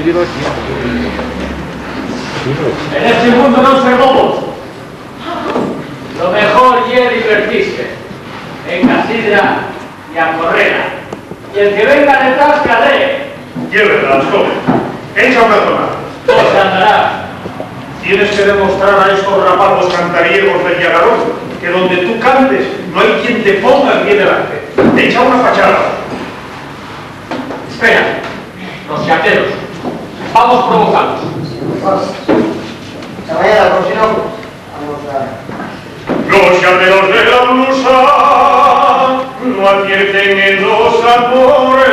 En este mundo no se robos. Lo mejor es divertirse. Venga, sidra y a correra. Y el que venga detrás, que adee. Llévetela, joven. Echa una zona. No se andará. Tienes que demostrar a estos rapazos cantariegos del Llagarón que donde tú cantes no hay quien te ponga aquí delante. Echa una fachada. Espera, los yateros. Vamos provocados. Caballero, por si no, vamos Los yateros de la blusa no advierten en los amores,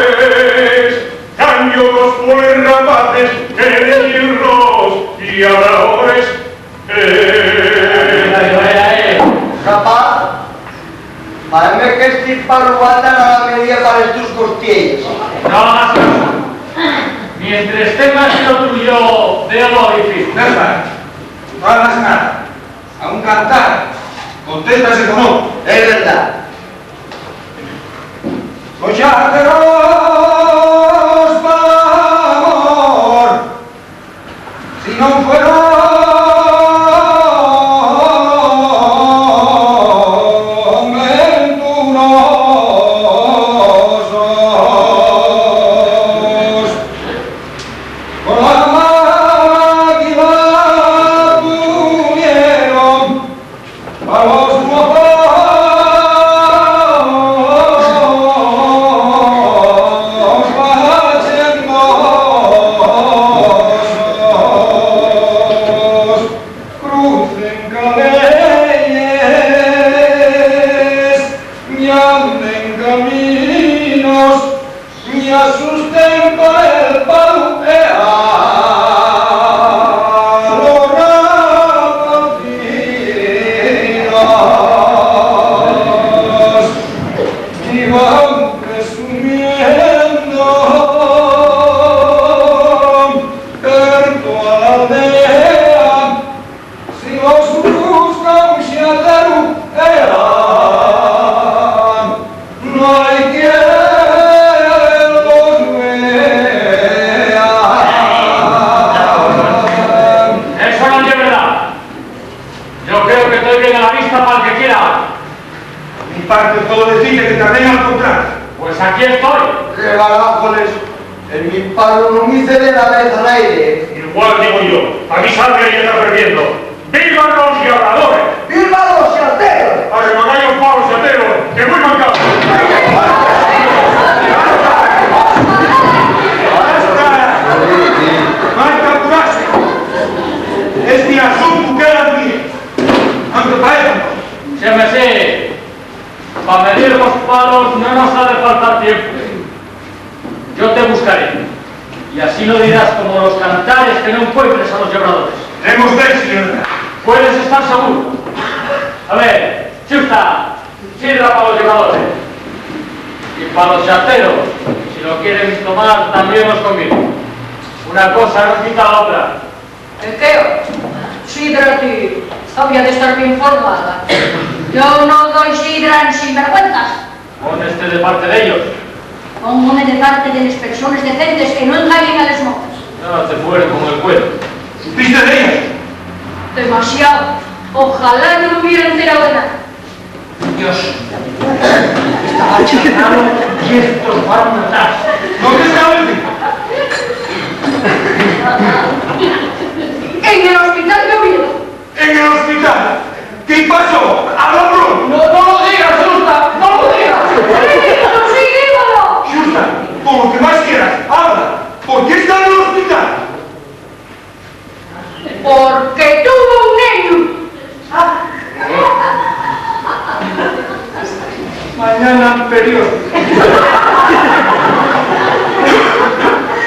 tan locos por rapaces que decirlos y habladores. Rapaz, parece que este palo va a dar a la medida para tus costillas. No hagas caso. Mientras tengas lo tuyo, veo lo difícil. Nada, no hagas nada. A un cantar, contéstase con no. Es verdad. Los yateros, por amor, si no fuera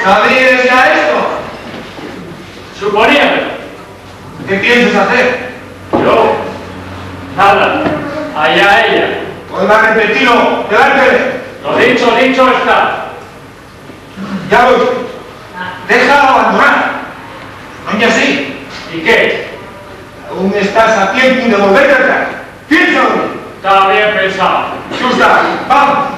¿Sabías ya esto? Suponíame. ¿Qué piensas hacer? Yo. Nada. Allá ella. Vuelva a repetirlo. Delante. Lo dicho está. Ya lo oíste. Déjalo abandonar. No es así. ¿Y qué? Aún estás a tiempo de volverte atrás. Piénsalo. Está bien pensado. Justa, vamos.